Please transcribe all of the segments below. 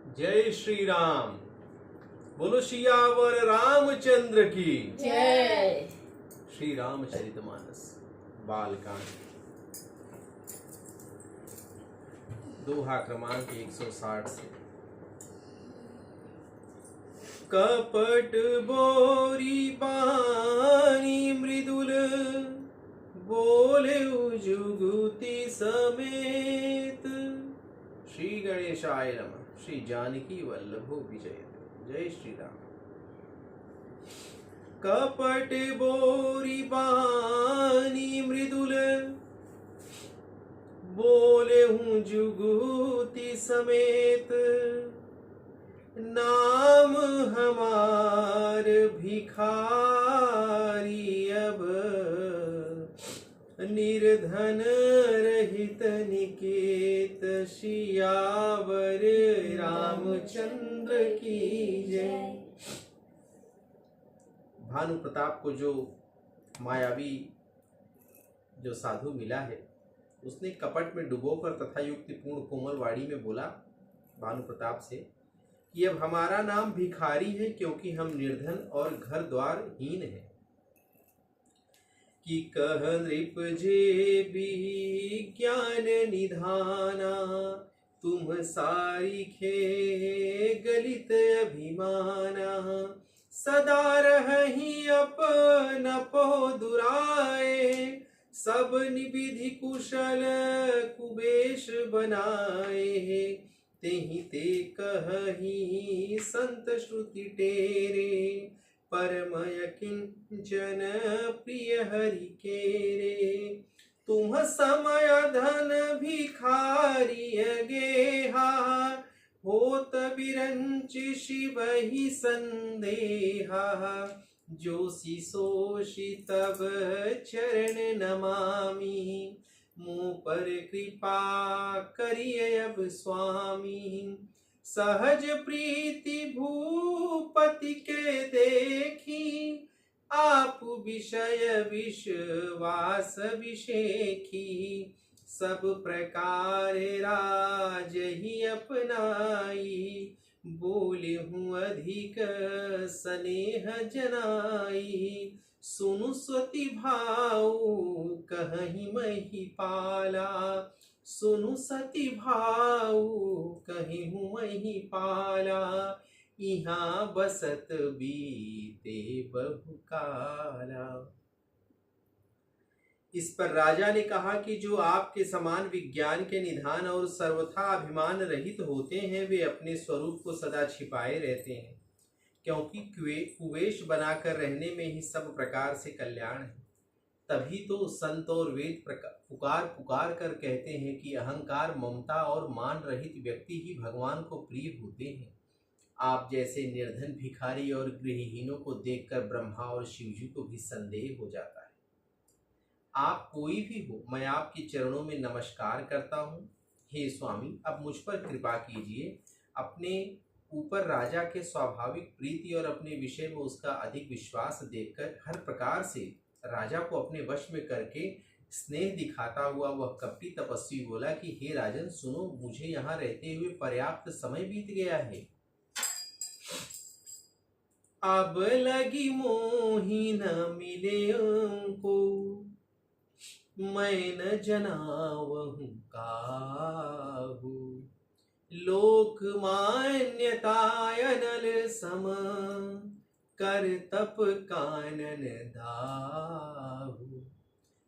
जय श्री राम। बोलो सियावर रामचंद्र की जय। श्री रामचरितमानस बालकांड दोहा क्रमांक 160 से। कपट बोरी बानी मृदुल बोले जुगुति समेत। श्री गणेशाय नमः। श्री जानकी वल्लभो विजय। जय श्री राम। कपट बोरी बानी मृदुल बोले हूँ जुगुति समेत। नाम हमार भिखारी अब निर्धन रहित निकेत। सियावर रामचंद्र की जय। भानु प्रताप को जो मायावी जो साधु मिला है, उसने कपट में डुबोकर तथा युक्तिपूर्ण कोमल वाणी में बोला भानु प्रताप से कि अब हमारा नाम भिखारी है, क्योंकि हम निर्धन और घर द्वार हीन हैं। कि कह नृप जे विज्ञान निधाना, तुम सारिखे गलित अभिमाना। सदा रही अपन पो दुराए, सब निविधि कुशल कुबेश बनाए। तेहि ते कही संत श्रुति टेरे, परमय किंचन प्रिय हरि केरे। तुम समय धन भिखारी गेहा, होत बिरंच शिव ही संदेहा। जोशी सोशी तब चरण नमामि, मुँह पर कृपा करिए अब स्वामी। सहज प्रीति भूपति के देखी, आप विषय विश्वास विषेखी। सब प्रकार राज ही अपनाई, बोले हूँ अधिक स्नेह जनाई। सुनु स्वति भाऊ कहीं मही पाला, सुनु सती भाऊ कहीं हूँ मही पाला। यहाँ बसत बीते बहुकाला। इस पर राजा ने कहा कि जो आपके समान विज्ञान के निधान और सर्वथा अभिमान रहित होते हैं, वे अपने स्वरूप को सदा छिपाए रहते हैं, क्योंकि कुवेश बनाकर रहने में ही सब प्रकार से कल्याण है। तभी तो संत और वेद पुकार पुकार कर कहते हैं कि अहंकार, ममता और मान रहित व्यक्ति ही भगवान को प्रिय होते हैं। आप जैसे निर्धन भिखारी और गृहहीनों को देखकर ब्रह्मा और शिव जी को भी संदेह हो जाता है। आप कोई भी हो, मैं आपके चरणों में नमस्कार करता हूँ। हे स्वामी, अब मुझ पर कृपा कीजिए। अपने ऊपर राजा के स्वाभाविक प्रीति और अपने विषय में उसका अधिक विश्वास देखकर हर प्रकार से राजा को अपने वश में करके स्नेह दिखाता हुआ वह कपटी तपस्वी बोला कि हे राजन, सुनो, मुझे यहाँ रहते हुए पर्याप्त समय बीत गया है। अब लगी मोही न मिले को, मैं न जनावहूँ काहू। लोक मान्यता अनल सम, कर तप कानन दाहू।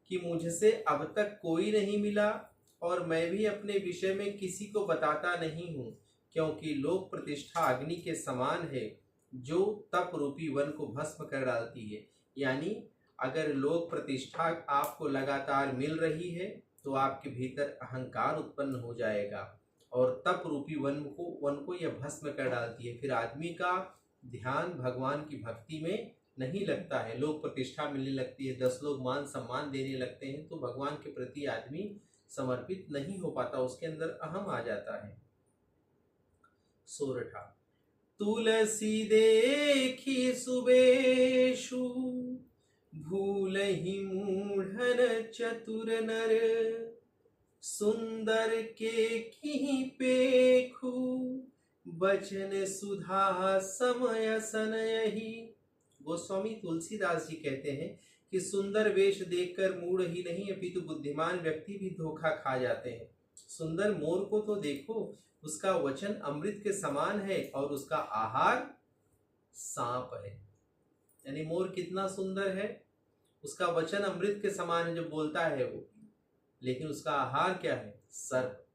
कि मुझसे अब तक कोई नहीं मिला और मैं भी अपने विषय में किसी को बताता नहीं हूँ, क्योंकि लोक प्रतिष्ठा अग्नि के समान है, जो तप रूपी वन को भस्म कर डालती है। यानी अगर लोक प्रतिष्ठा आपको लगातार मिल रही है तो आपके भीतर अहंकार उत्पन्न हो जाएगा और तप रूपी वन को यह भस्म कर डालती है। फिर आदमी का ध्यान भगवान की भक्ति में नहीं लगता है, लोक प्रतिष्ठा मिलने लगती है, 10 लोग मान सम्मान देने लगते हैं, तो भगवान के प्रति आदमी समर्पित नहीं हो पाता, उसके अंदर अहम आ जाता है। सोरठा। तुलसी देखी सुबेशु, भूलहि मूढ़न चतुर नर। सुंदर के की पेखु, बचन सुधा समय सनयहि। गोस्वामी तुलसीदास जी कहते हैं कि सुंदर वेश देखकर मूढ़ ही नहीं अपितु बुद्धिमान व्यक्ति भी धोखा खा जाते हैं। सुंदर मोर को तो देखो, उसका वचन अमृत के समान है और उसका आहार सांप है। यानी मोर कितना सुंदर है, उसका वचन अमृत के समान है जो बोलता है वो, लेकिन उसका आहार क्या है? सर्प।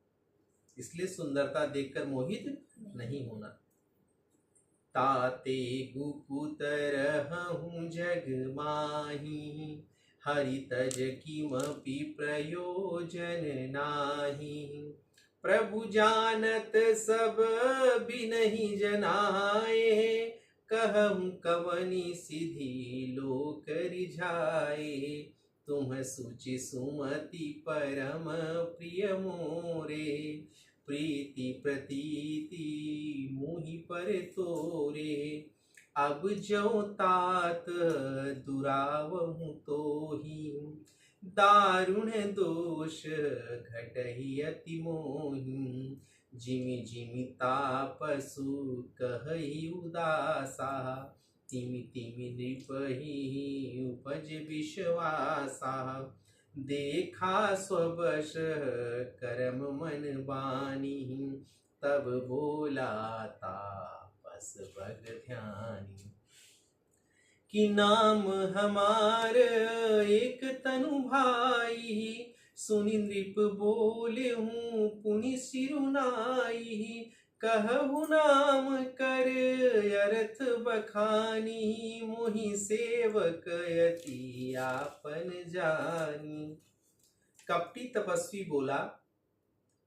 इसलिए सुंदरता देखकर मोहित नहीं होना। ताते गुपुत रहूं जग माही, हरि तज किमपि प्रयोजन नाही। प्रभु जानत सब बिनहि जनाए, कहूँ कवनी सिधि लोक रिझाए। तुम सुचि सुमति परम प्रिय मोरे, प्रीति प्रतीति मुहि पर तोरे। अब जो तात दुरावहु तोहि, दारुण दोष घटहि अति मोहि। जिमि जिमि तापसु कहहि उदासा, तिमि तिमि नृपहि उपज विश्वासा। देखा स्ववश करम मन बानी, तब बोला तापस भग ध्यानी। कि नाम हमार एक तनु भाई, सुनि नृप बोले हूँ पुनि सिरुनाई। कहु नाम कर अर्थ बखानी, मोहि सेवक यति आपन जानी। कपटी तपस्वी बोला,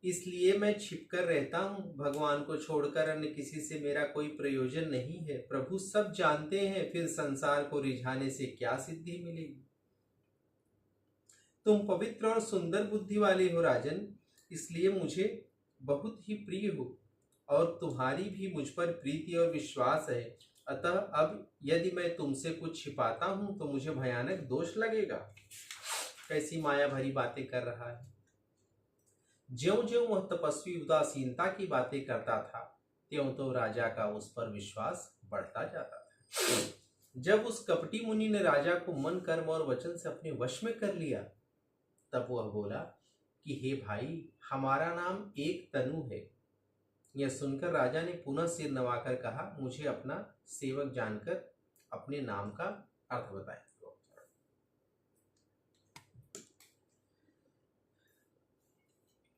इसलिए मैं छिपकर रहता हूँ, भगवान को छोड़कर अन्य किसी से मेरा कोई प्रयोजन नहीं है। प्रभु सब जानते हैं, फिर संसार को रिझाने से क्या सिद्धि मिलेगी। तुम पवित्र और सुंदर बुद्धि वाले हो राजन, इसलिए मुझे बहुत ही प्रिय हो और तुम्हारी भी मुझ पर प्रीति और विश्वास है। अतः अब यदि मैं तुमसे कुछ छिपाता हूं तो मुझे भयानक दोष लगेगा। कैसी माया भरी बातें कर रहा है। ज्यों ज्यों वह तपस्वी उदासीनता की बातें करता था, त्यों तो राजा का उस पर विश्वास बढ़ता जाता था। जब उस कपटी मुनि ने राजा को मन, कर्म और वचन से अपने वश में कर लिया, तब वह बोला कि हे भाई, हमारा नाम एक तनु है। यह सुनकर राजा ने पुनः सिर नवाकर कहा, मुझे अपना सेवक जानकर अपने नाम का अर्थ बताएं।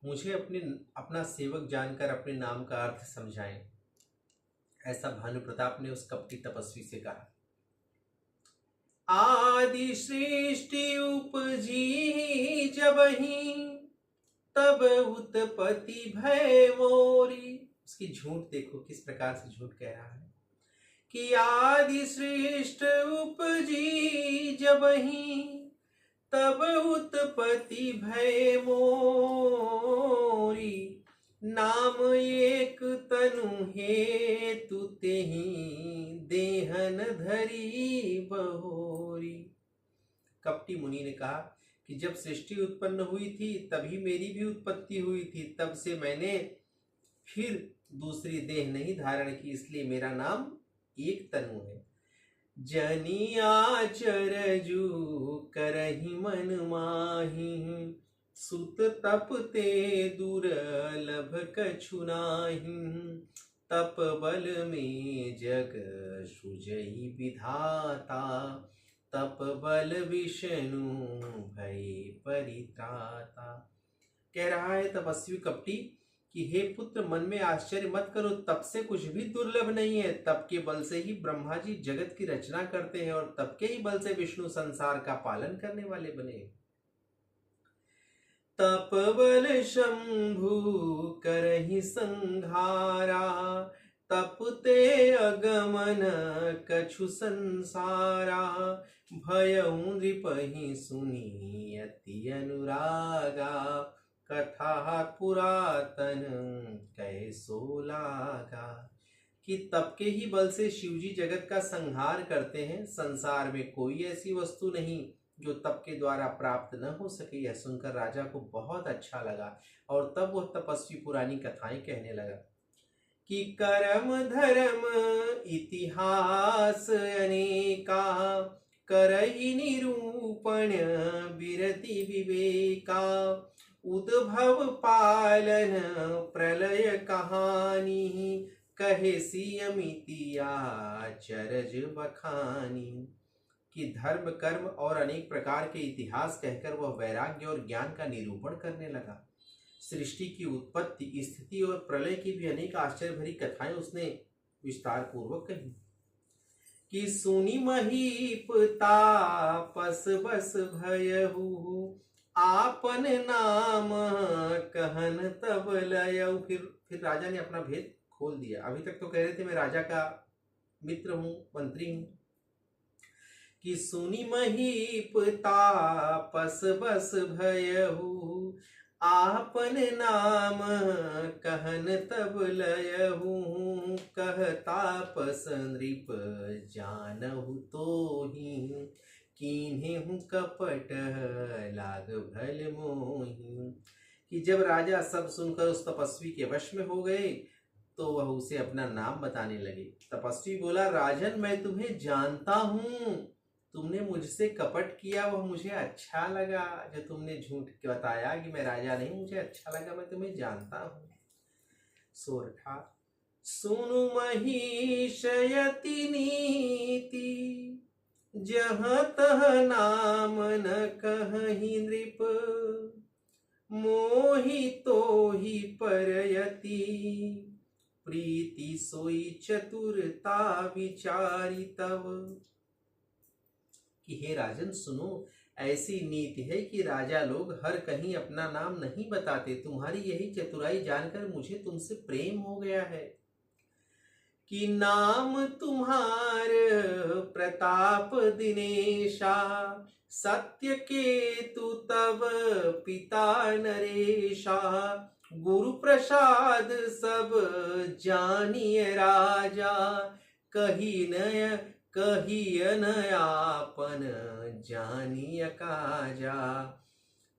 मुझे अपना सेवक जानकर अपने नाम का अर्थ समझाएं। ऐसा भानु प्रताप ने उस कपटी तपस्वी से कहा। आदि सृष्टि उपजी जबहि, तब उत्पत्ति भय मोरी। उसकी झूठ देखो, किस प्रकार से झूठ कह रहा है कि आदि सृष्टि उपजी जबहि, तब उत्पत्ति भय मोरी। नाम एक तनु हेतु तेहि, देहन धरी बहोरी। कपटी मुनि ने कहा कि जब सृष्टि उत्पन्न हुई थी तभी मेरी भी उत्पत्ति हुई थी, तब से मैंने फिर दूसरी देह नहीं धारण की, इसलिए मेरा नाम एक तनु है। जनि आचरजु करहि मन माहि, सुत तप ते दुर्लभ कछु नाहि। तप बल में जग सृजहि विधाता, तप बल विष्णु भय परित्राता। कह रहा है तपस्वी कपटी कि हे पुत्र, मन में आश्चर्य मत करो, तप से कुछ भी दुर्लभ नहीं है। तप के बल से ही ब्रह्मा जी जगत की रचना करते हैं और तप के ही बल से विष्णु संसार का पालन करने वाले बने। तप बल शंभु करहि संहारा, तप ते अगमन कछु संसारा। भयउ नृपहि सुनी अति अनुरागा, कथा पुरातन कैसो लागा। कि तप के ही बल से शिवजी जगत का संहार करते हैं। संसार में कोई ऐसी वस्तु नहीं जो तप के द्वारा प्राप्त न हो सके। यह सुनकर राजा को बहुत अच्छा लगा और तब वह तपस्वी पुरानी कथाएं कहने लगा कि कर्म धर्म इतिहास अनेका, करहि निरूपण बिरति विवेका। उद्भव पालन प्रलय कहानी, कहे सियमितिया चरज बखानी। कि धर्म कर्म और अनेक प्रकार के इतिहास कहकर वह वैराग्य और ज्ञान का निरूपण करने लगा। सृष्टि की उत्पत्ति स्थिति और प्रलय की भी अनेक आश्चर्य भरी कथाएं उसने विस्तार पूर्वक कही। कि सुनी महीप तापस बस भयहु, आपन नाम कहन तब लयऊ। फिर राजा ने अपना भेद खोल दिया। अभी तक तो कह रहे थे मैं राजा का मित्र हूं, मंत्री हूं। कि सुनी महीप तापस बस भयहु, आपन नाम कहन तब लयहु। कह तापस नृप जानहु तोहि, कीन्हेहु कपट लाग भल मोहि। कि जब राजा सब सुनकर उस तपस्वी के वश में हो गए तो वह उसे अपना नाम बताने लगे। तपस्वी बोला, राजन मैं तुम्हें जानता हूं, तुमने मुझसे कपट किया वह मुझे अच्छा लगा। जो तुमने झूठ बताया कि मैं राजा नहीं, मुझे अच्छा लगा, मैं तुम्हें जानता हूं। सोरठा। सुनु महिषयति नीति, जहाँ तह नाम न कहि नृप। मोहि तोहि परयति, प्रीति सोई चतुरता विचारी तव। कि हे राजन सुनो, ऐसी नीति है कि राजा लोग हर कहीं अपना नाम नहीं बताते। तुम्हारी यही चतुराई जानकर मुझे तुमसे प्रेम हो गया है। कि नाम तुम्हार प्रताप दिनेशा, सत्य केतु तब पिता नरेशा। गुरु प्रसाद सब जानिय राजा, कही नयापन जानिय काजा।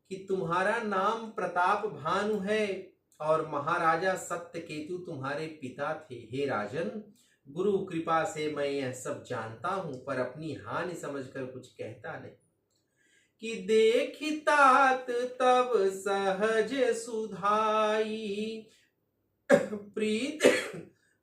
कि तुम्हारा नाम प्रताप भानु है और महाराजा सत्य केतु तुम्हारे पिता थे। हे राजन, गुरु कृपा से मैं यह सब जानता हूं, पर अपनी हानि समझकर कुछ कहता नहीं। कि देखि तात तब सहज सुधाई,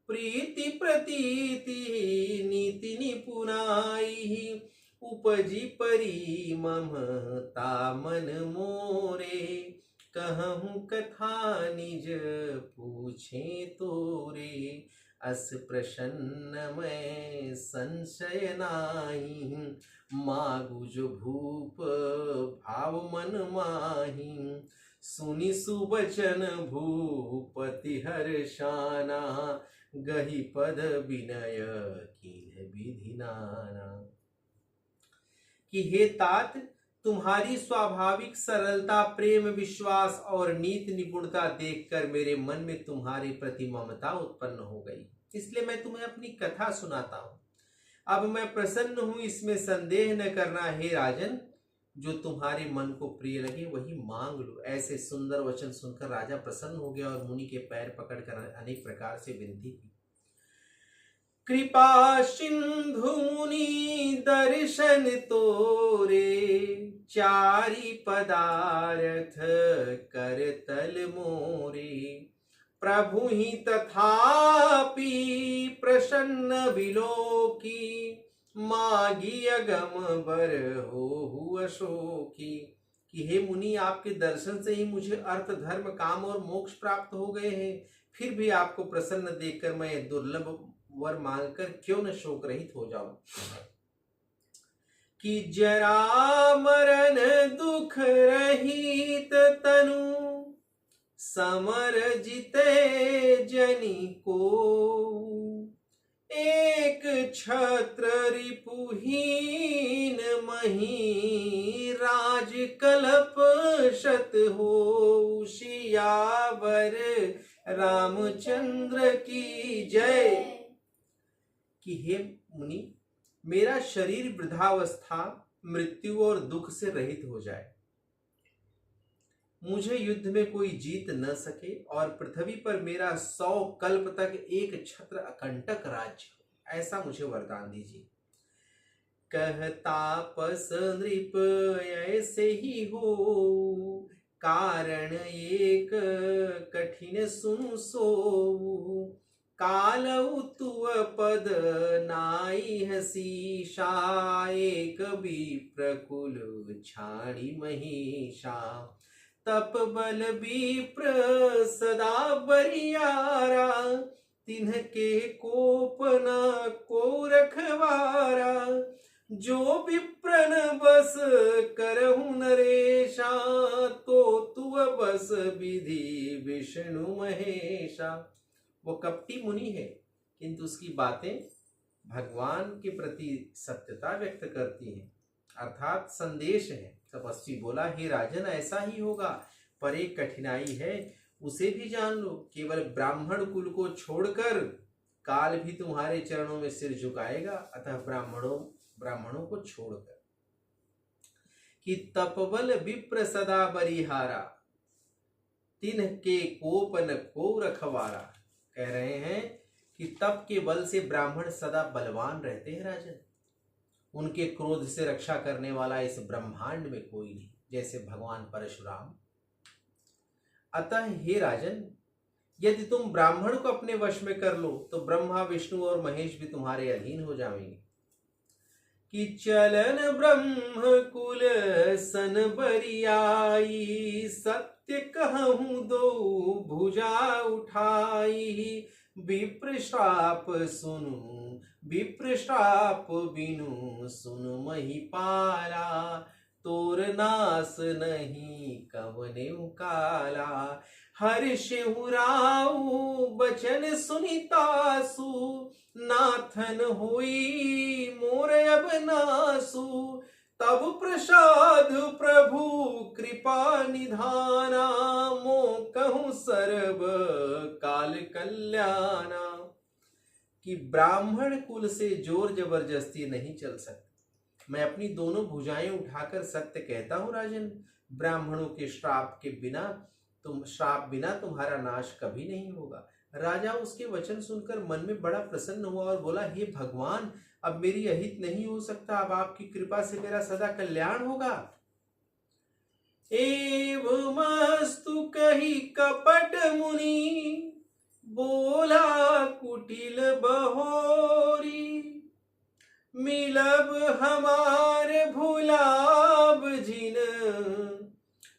प्रीति प्रतीति नीति निपुनाई। उपजी परी ममता मन मोरे, कहूँ कथा निज पूछे तोरे। अस प्रसन्न मैं संशय नाही, मागु जो भूप भाव मन माही। सुनि सुबचन भूपति हर्षाना, गही पद विनय कीन्ह विधि नाना। कि हे तात, तुम्हारी स्वाभाविक सरलता, प्रेम, विश्वास और नीति निपुणता देखकर मेरे मन में तुम्हारे प्रति ममता उत्पन्न हो गई, इसलिए मैं तुम्हें अपनी कथा सुनाता हूं। अब मैं प्रसन्न हूं, इसमें संदेह न करना। हे राजन, जो तुम्हारे मन को प्रिय लगे वही मांग लो। ऐसे सुंदर वचन सुनकर राजा प्रसन्न हो गया और मुनि के पैर पकड़कर अनेक प्रकार से विनती की। कृपा सिंधु मुनि दर्शन तोरे, चारि पदार्थ कर तल मोरे। प्रभु ही तथापि प्रसन्न विलोकी, मागी अगम बर हो अशोकी। कि हे मुनि, आपके दर्शन से ही मुझे अर्थ धर्म काम और मोक्ष प्राप्त हो गए हैं, फिर भी आपको प्रसन्न देखकर मैं दुर्लभ वर मांगकर क्यों न शोक रहित हो जाऊं। कि जरा मरण दुख रहित तनु, समर जिते जनी को। एक छत्र रिपुहीन मही, राज कल्प शत हो सियावर रामचंद्र की जय। कि हे मुनि, मेरा शरीर वृद्धावस्था, मृत्यु और दुख से रहित हो जाए, मुझे युद्ध में कोई जीत न सके और पृथ्वी पर मेरा 100 कल्प तक एक छत्र अकंटक राज्य हो, ऐसा मुझे वरदान दीजिए। कहता पस नृप ऐसे ही हो, कारण एक कठिन सुनु सो। कालऊ तुअ पद नाई हसीशा, एक विप्र कुल छाड़ी महिषा। तप बल विप्र सदा बरियारा, तिन्हके कोप न को रखवारा। जो विप्रन बस करहु नरेशा, तो तुअ बस विधि विष्णु महेशा। वो कपटी मुनि है, किंतु उसकी बातें भगवान के प्रति सत्यता व्यक्त करती हैं, अर्थात संदेश है। तपस्वी बोला, हे राजन, ऐसा ही होगा, पर एक कठिनाई है, उसे भी जान लो। केवल ब्राह्मण कुल को छोड़कर काल भी तुम्हारे चरणों में सिर झुकाएगा, अतः ब्राह्मणों को छोड़कर। कि तपबल विप्र सदा बरिहारा, तिन्हके कोप न को रखवारा। कह रहे हैं कि तप के बल से ब्राह्मण सदा बलवान रहते हैं राजन, उनके क्रोध से रक्षा करने वाला इस ब्रह्मांड में कोई नहीं, जैसे भगवान परशुराम। अतः हे राजन, यदि तुम ब्राह्मण को अपने वश में कर लो तो ब्रह्मा विष्णु और महेश भी तुम्हारे अधीन हो जाएंगे। कि चलन ब्रह्म कुल सन बरियाई, सत्य कहूँ दो भुजा उठाई। विप्र श्राप बिनु सुनु महिपाला, तोर नास नहीं कवने काला। हर्षिहु राउ बचन सुनितासु, नाथन होई मोर अब नासु। तब प्रसाद प्रभु कृपा निधाना, मो कहूँ सर्व काल कल्याणा। कि ब्राह्मण कुल से जोर जबरदस्ती नहीं चल सकती। मैं अपनी दोनों भुजाएं उठाकर सत्य कहता हूँ राजन, ब्राह्मणों के श्राप बिना तुम्हारा नाश कभी नहीं होगा। राजा उसके वचन सुनकर मन में बड़ा प्रसन्न हुआ और बोला, हे भगवान, अब मेरी अहित नहीं हो सकता, अब आपकी कृपा से मेरा सदा कल्याण होगा। एवमस्तु कही कपट मुनि, बोला कुटिल बहोरी। मिलब हमार भुलाब जिन,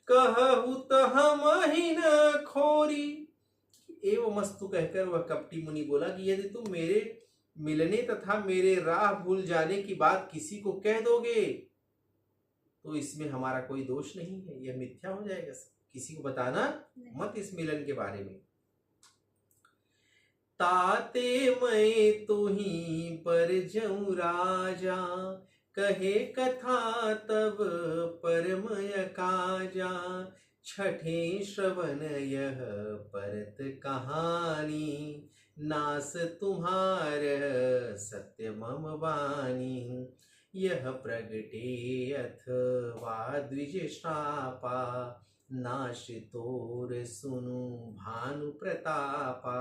कहु त हम ही न खोरी। एवमस्तु कहकर वह कपटी मुनि बोला कि यदि तुम मेरे मिलने तथा मेरे राह भूल जाने की बात किसी को कह दोगे तो इसमें हमारा कोई दोष नहीं है, यह मिथ्या हो जाएगा। किसी को बताना मत इस मिलन के बारे में। ताते मैं तुही पर जऊं राजा, कहे कथा तब परमय काजा। छठे श्रवण यह परत कहानी, नास तुम्हार सत्य मम वाणी। यह प्रगटे अथवा द्विज श्रापा, नाश तोर सुनु भानु प्रतापा।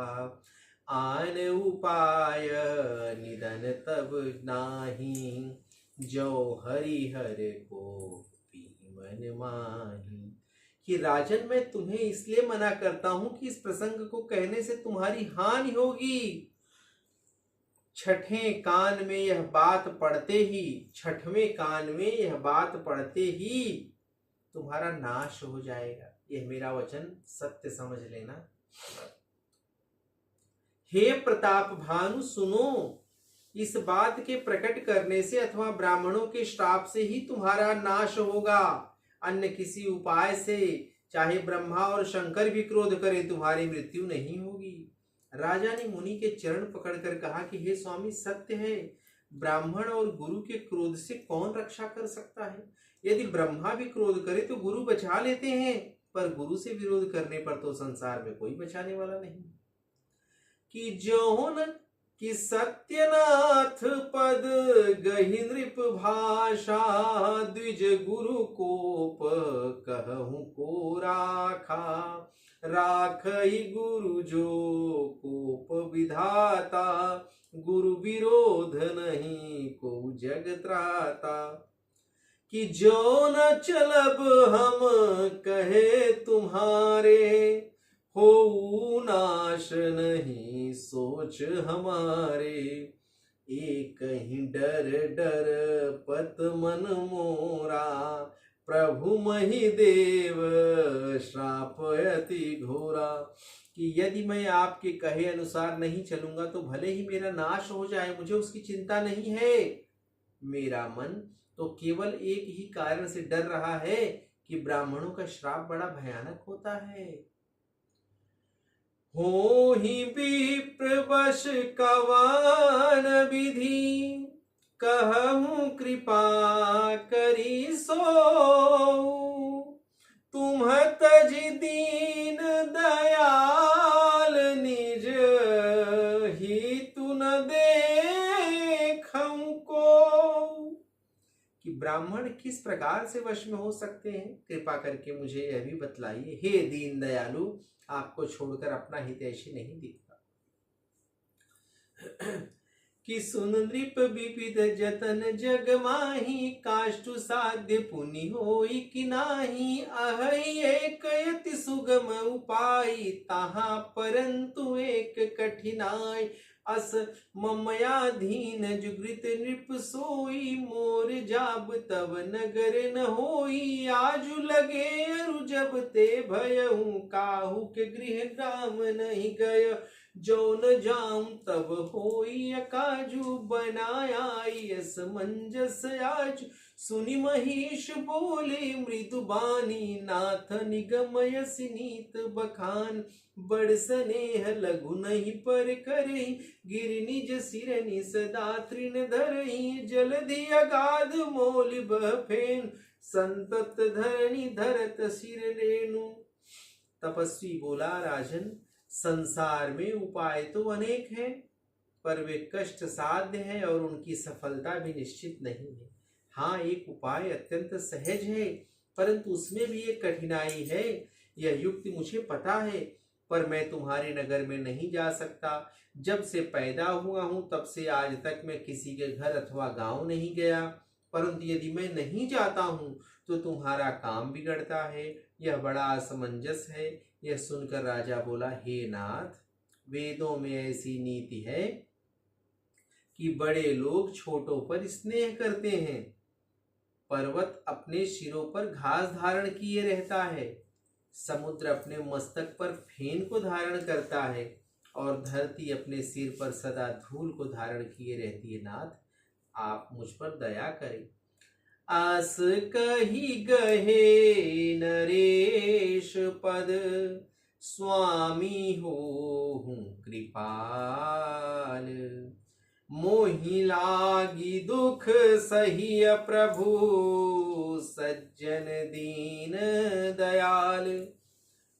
आन उपाय निधन तब नाही, जो हरिहर को मन माही। कि राजन, मैं तुम्हें इसलिए मना करता हूं कि इस प्रसंग को कहने से तुम्हारी हानि होगी। छठवें कान में यह बात पढ़ते ही तुम्हारा नाश हो जाएगा। यह मेरा वचन सत्य समझ लेना। हे प्रताप भानु, सुनो, इस बात के प्रकट करने से अथवा ब्राह्मणों के श्राप से ही तुम्हारा नाश होगा। अन्य किसी उपाय से चाहे ब्रह्मा और शंकर भी क्रोध करें तुम्हारी मृत्यु नहीं होगी। राजा ने मुनि के चरण पकड़कर कहा कि हे स्वामी, सत्य है, ब्राह्मण और गुरु के क्रोध से कौन रक्षा कर सकता है। यदि ब्रह्मा भी क्रोध करे तो गुरु बचा लेते हैं, पर गुरु से विरोध करने पर तो संसार में कोई बचाने वाला नहीं। कि जौन कि सत्यनाथ पद गहि नृप भाषा, द्विज गुरु कोप कहूँ को राखा। राखई गुरु जो कोप विधाता, गुरु विरोध नहीं को जग त्राता। कि जो न चलब हम कहे तुम्हारे, हो नाश नहीं सोच हमारे। एक ही डर डर पत मन मोरा, प्रभु मही देव श्राप अति घोरा। कि यदि मैं आपके कहे अनुसार नहीं चलूंगा तो भले ही मेरा नाश हो जाए, मुझे उसकी चिंता नहीं है। मेरा मन तो केवल एक ही कारण से डर रहा है कि ब्राह्मणों का श्राप बड़ा भयानक होता है। हो ही विप्रवश कवन विधि, कहूँ कृपा करी सो। तुम तज दीन दयाल निज, ही तु न देखऊँ को। कि ब्राह्मण किस प्रकार से वश में हो सकते हैं, कृपा करके मुझे यह भी बतलाइए। हे दीन दयालु, आपको छोड़कर अपना हितैषी नहीं दिखता। कि सुन नृप विविध जतन जग माही, काष्टु साध्य पुनि होई कि नाही। अहै एक यति सुगम उपाय, ताहा परंतु एक कठिनाई। अस ममयाधीन जुगृत नृप सोई, मोर जाब तब नगर न होई। आजु लगे अरु जब ते भयहूँ, काहू के गृह राम नहीं गय। जो न जाऊं तब होई अकाजू, बनाया यस मंजस आज। सुनि महेश बोले मृदु बानी, नाथ निगमय सिनीत बखान। बड़ स्नेह लघु नहीं पर करही, गिर निज सिरनि सदा तृण धरही। जलधि अगाध मोल बह फेन, संतत धरणी धरत सिर रेणु। तपस्वी बोला, राजन संसार में उपाय तो अनेक हैं, पर वे कष्ट साध्य हैं और उनकी सफलता भी निश्चित नहीं है। हाँ, एक उपाय अत्यंत सहज है, परंतु उसमें भी एक कठिनाई है। यह युक्ति मुझे पता है, पर मैं तुम्हारे नगर में नहीं जा सकता। जब से पैदा हुआ हूं तब से आज तक मैं किसी के घर अथवा गांव नहीं गया, परंतु यदि मैं नहीं जाता हूं तो तुम्हारा काम बिगड़ता है। यह बड़ा असमंजस है। यह सुनकर राजा बोला, हे नाथ, वेदों में ऐसी नीति है कि बड़े लोग छोटों पर स्नेह करते हैं। पर्वत अपने सिरों पर घास धारण किए रहता है, समुद्र अपने मस्तक पर फेन को धारण करता है, और धरती अपने सिर पर सदा धूल को धारण किए रहती है। नाथ, आप मुझ पर दया करें। आस कही गहे नरेश पद, स्वामी हो हूँ कृपाल। मोहि लागी दुख सही प्रभु, सज्जन दीन दयाल।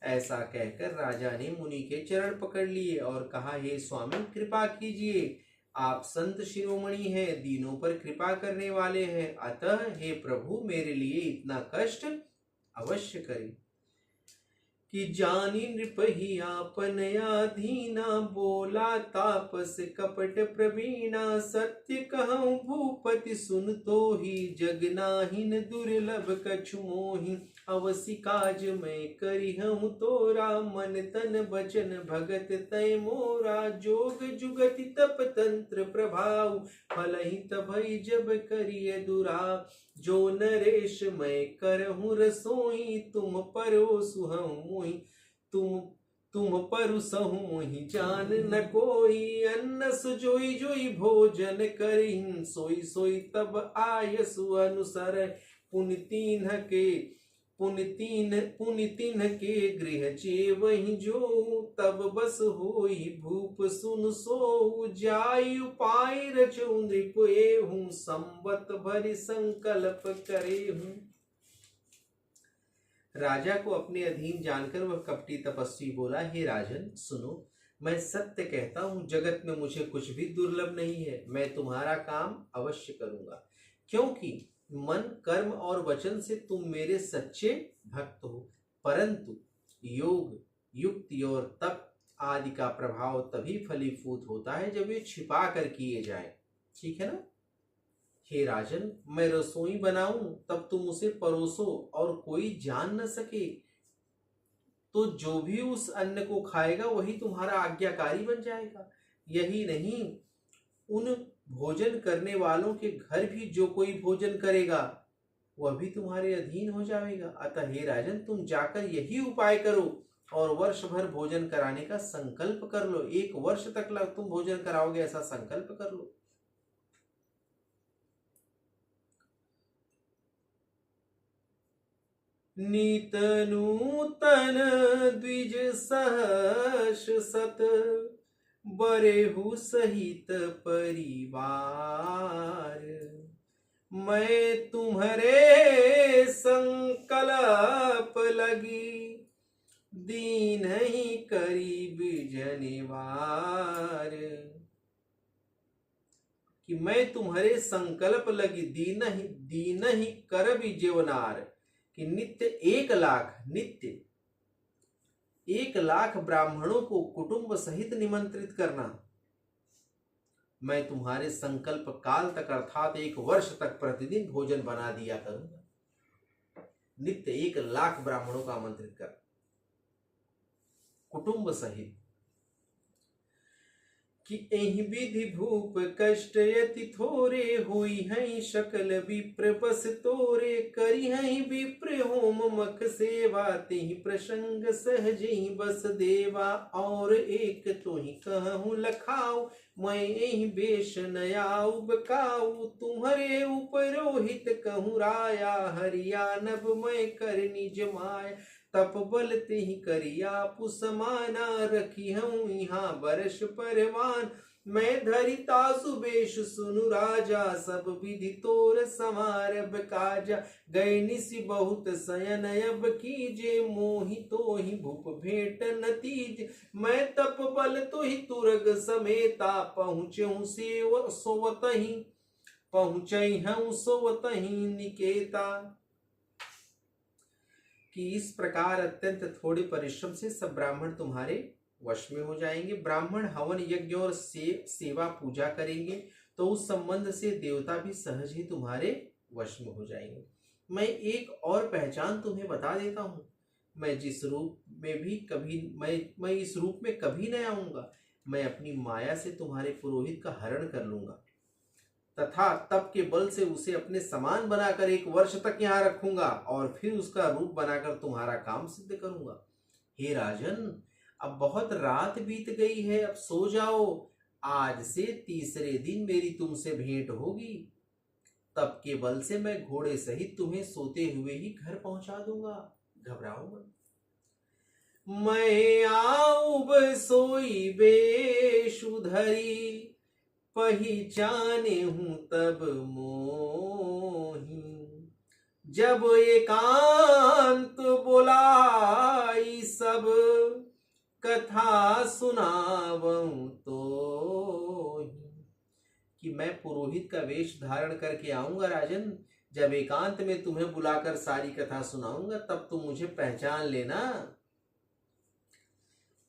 ऐसा कहकर राजा ने मुनि के चरण पकड़ लिए और कहा, हे स्वामी, कृपा कीजिए। आप संत शिरोमणि हैं, दीनों पर कृपा करने वाले हैं, अतः हे प्रभु, मेरे लिए इतना कष्ट अवश्य करें। कि जानी नृपहि आपन अधीना, बोला तापस कपट प्रवीणा। सत्य कहूँ भूपति सुन तो ही, जग नाहिन दुर्लभ कछु मोहि। अवसि काज मैं करिहूँ तोरा, मन तन बचन भगत तय मोरा। जोग जुगति तप तंत्र प्रभाव, फलहि तभई जब करिय दुरा। जो नरेश मैं करहूँ रसोई, तुम परोसु हूँ मोहि। तुम परुसहु मोहि जान न कोई। अन्न सुजोई जोई भोजन करिन, सोई सोई तब आयसु अनुसर। पुनि तिन्ह के गृह जेवहि जो, तब बस होई भूप सुन सो। जाई उपाय रचऊ नृप एहूँ, संबत भरि संकल्प करेहूँ। राजा को अपने अधीन जानकर वह कपटी तपस्वी बोला, हे राजन सुनो, मैं सत्य कहता हूँ, जगत में मुझे कुछ भी दुर्लभ नहीं है। मैं तुम्हारा काम अवश्य करूंगा, क्योंकि मन, कर्म और वचन से तुम मेरे सच्चे भक्त हो। परंतु योग, युक्ति और तप आदि का प्रभाव तभी फलीभूत होता है जब ये छिपा कर किए जाए। ठीक है ना? हे राजन, मैं रसोई बनाऊं तब तुम उसे परोसो और कोई जान न सके, तो जो भी उस अन्न को खाएगा वही तुम्हारा आज्ञाकारी बन जाएगा। यही नहीं, उन भोजन करने वालों के घर भी जो कोई भोजन करेगा वह भी तुम्हारे अधीन हो जाएगा। अतः हे राजन, तुम जाकर यही उपाय करो और वर्ष भर भोजन कराने का संकल्प कर लो। 1 वर्ष तक तुम भोजन कराओगे, ऐसा संकल्प कर लो। नित नूतन द्विज सहर्ष सत, बरेहु सहित परिवार। मैं तुम्हारे संकल्प लगी, दीन ही करीब जनिवार। कि मैं तुम्हारे संकल्प लगी, दीन ही करब जीवनार। कि नित्य 1 लाख ब्राह्मणों को कुटुंब सहित निमंत्रित करना। मैं तुम्हारे संकल्प काल तक अर्थात 1 वर्ष तक प्रतिदिन भोजन बना दिया करूंगा। नित्य 1 लाख ब्राह्मणों का आमंत्रित कर, कुटुंब सहित। कि एहि विधि भूप कष्ट यति थोरे, हुई हैं शकल विप्र बस तोरे। करी हैं विप्र होम मख सेवा, तेहि प्रसंग सहज ही बस देवा। और एक तो ही कहूँ लखाऊ, मैं एहि बेश नयाऊ बकाऊ। तुम्हारे उपरोहित कहूँ राया, हरिया नभ मैं कर निज माया। तप बल तेहि करिया पुसमाना, रखी हूँ यहाँ बरस परवान। मैं धरिता सुबेश सुनु राजा, सब विधि तोर समारभ काजा। गए निसि बहुत शयन अब कीजे, मोहि तो ही भूप भेंट नतीज। मैं तप बल तो ही तुरग समेता, पहुँचूं सेव सोवतहि, पहुँचई हूँ सोवतहि निकेता। कि इस प्रकार अत्यंत थोड़े परिश्रम से सब ब्राह्मण तुम्हारे वश में हो जाएंगे। ब्राह्मण हवन यज्ञ और सेवा पूजा करेंगे तो उस संबंध से देवता भी सहज ही तुम्हारे वश में हो जाएंगे। मैं एक और पहचान तुम्हें बता देता हूँ, मैं जिस रूप में भी कभी मैं इस रूप में कभी न आऊंगा। मैं अपनी माया से तुम्हारे पुरोहित का हरण कर लूंगा तथा तप के बल से उसे अपने समान बनाकर 1 वर्ष तक यहाँ रखूंगा और फिर उसका रूप बनाकर तुम्हारा काम सिद्ध करूंगा। हे राजन, अब बहुत रात बीत गई है, अब सो जाओ। आज से तीसरे दिन मेरी तुमसे भेंट होगी। तप के बल से मैं घोड़े सहित तुम्हें सोते हुए ही घर पहुंचा दूंगा, घबराओ मत। मैं आऊब सोई बेशुधरी, पहचाने हूं तब मोही। जब एकांत बोलाई सब, कथा सुनावूं तो ही। कि मैं पुरोहित का वेश धारण करके आऊंगा राजन। जब एकांत में तुम्हें बुलाकर सारी कथा सुनाऊंगा तब तुम मुझे पहचान लेना।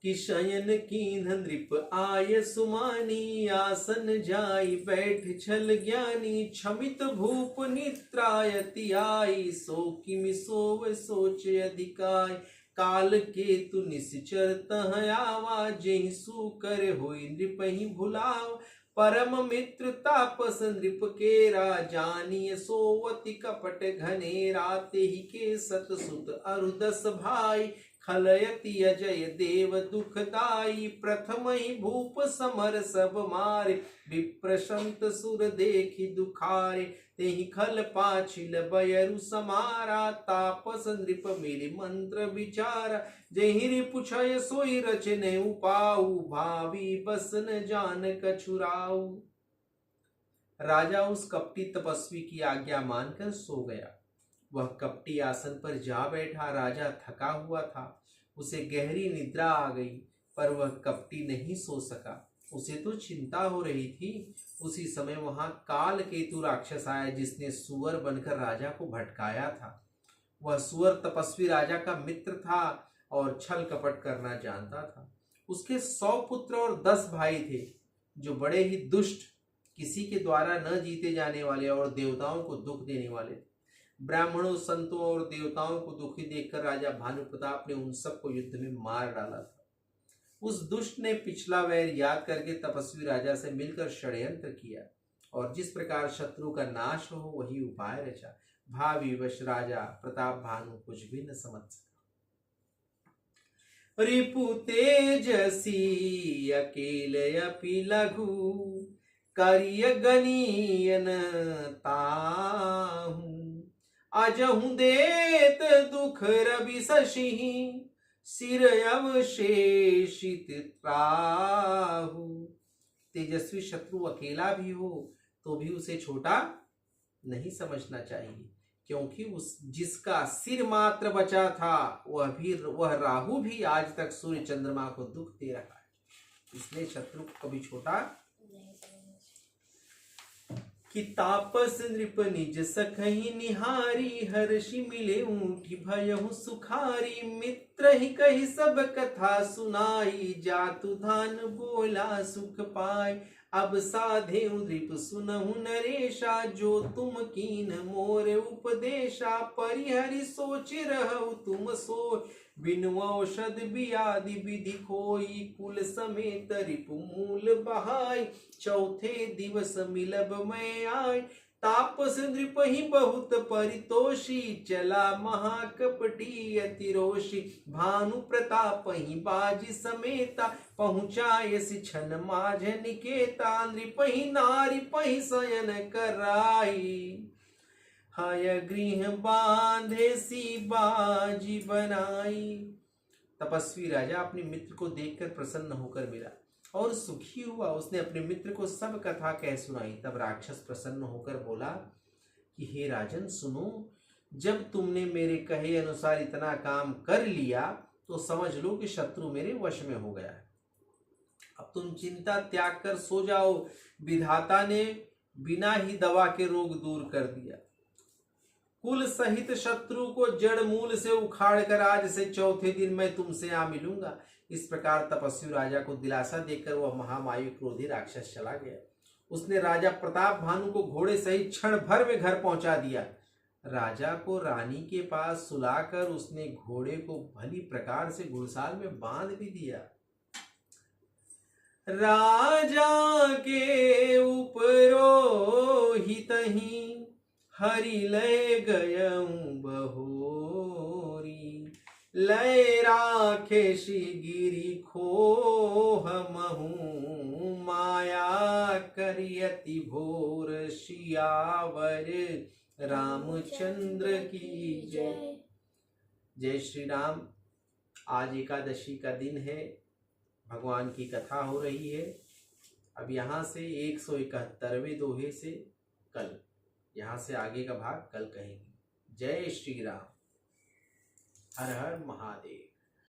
कि शयन कीन्ह नृप आय सुमानी, आसन जाई बैठ छल ज्ञानी। क्षमित भूप निद्रायति आई, सो किमि सोव सोच अधिकाय। काल केतु निश्चर तह आवा, जेहि सुकर होई नृपहि भुलाव। परम मित्र तापस नृप केरा, जानिय सोवति कपट घनेरा। तेहि के सत सुत अरु 10 भाई, खलयति अजय देव दुखदाई। प्रथम ही भूप समर सब मारे, विप्र संत सुर देखि दुखारे। तेहि खल पाछिल बयरु समारा, तापस नृप मिलि मंत्र विचारा। जेहि रिपु क्षय सोई रचने उपाऊ, भावी बस न जान कछुराऊ। राजा उस कपटी तपस्वी की आज्ञा मानकर सो गया। वह कपटी आसन पर जा बैठा। राजा थका हुआ था, उसे गहरी निद्रा आ गई। पर वह कपटी नहीं सो सका। उसे तो चिंता हो रही थी। उसी समय वहां काल केतु राक्षस आया, जिसने सुअर बनकर राजा को भटकाया था। वह सुअर तपस्वी राजा का मित्र था और छल कपट करना जानता था। उसके 100 पुत्र और 10 भाई थे, जो बड़े ही दुष्ट, किसी के द्वारा न जीते जाने वाले और देवताओं को दुख देने वाले थे। ब्राह्मणों, संतों और देवताओं को दुखी देखकर राजा भानु प्रताप ने उन सबको युद्ध में मार डाला था। उस दुष्ट ने पिछला वैर याद करके तपस्वी राजा से मिलकर षड्यंत्र किया और जिस प्रकार शत्रु का नाश हो वही उपाय रचा। भावी वश राजा प्रताप भानु कुछ भी न समझ सका। रिपु तेजसी अकेले अपि लघु, करिय गनीयन ताहू। अजहु देत दुख रवि शशि, सिर अवशेषित त्राहु। तेजस्वी शत्रु अकेला भी हो तो भी उसे छोटा नहीं समझना चाहिए, क्योंकि उस जिसका सिर मात्र बचा था वह राहु भी आज तक सूर्य चंद्रमा को दुख दे रहा है। इसलिए शत्रु को कभी छोटा कि तापस नृप निज सखहि निहारी, हर्षि मिले ऊँठी भयहु सुखारी। मित्र ही कही सब कथा सुनाई, जातु धान बोला सुख पाय। अब साधे नृप सुनहु नरेशा, जो तुम कीन मोर उपदेशा। परिहरि सोच रहु तुम सोय, बिनु औषध बियादि विधि कोई। कुल समेत रिपु मूल बहाय, चौथे दिवस मिलब मैं आय। तापस नृप ही बहुत परितोषी, चला महाकपटी अतिरोषी। भानु प्रताप ही बाजी समेता, पहुँचायसि छन माझ निकेता। नृप ही नारी पहि शयन कराई, हाय गृह बांधे सी बाजी बनाई। तपस्वी राजा अपने मित्र को देखकर प्रसन्न होकर मिला और सुखी हुआ। उसने अपने मित्र को सब कथा कह सुनाई। तब राक्षस प्रसन्न होकर बोला कि हे राजन सुनो, जब तुमने मेरे कहे अनुसार इतना काम कर लिया तो समझ लो कि शत्रु मेरे वश में हो गया है। अब तुम चिंता त्याग कर सो जाओ। विधाता ने बिना ही दवा के रोग दूर कर दिया। कुल सहित शत्रु को जड़ मूल से उखाड़ कर आज से चौथे दिन मैं तुमसे आ मिलूंगा। इस प्रकार तपस्वी राजा को दिलासा देकर वह महामायु क्रोधी राक्षस चला गया। उसने राजा प्रताप भानु को घोड़े सहित क्षण भर में घर पहुंचा दिया। राजा को रानी के पास सुलाकर उसने घोड़े को भली प्रकार से घुड़साल में बांध भी दिया। राजा के उपरोहित ही हरि लय गयऊं बहोरी। लय राखे गिरि खोह महू, माया करियति भोर सियावर। रामचंद्र की जय। जय श्री राम। आज एकादशी का दिन है, भगवान की कथा हो रही है। अब यहाँ से 171वें दोहे से कल, यहाँ से आगे का भाग कल कहेंगे। जय श्री राम। हर हर महादेव।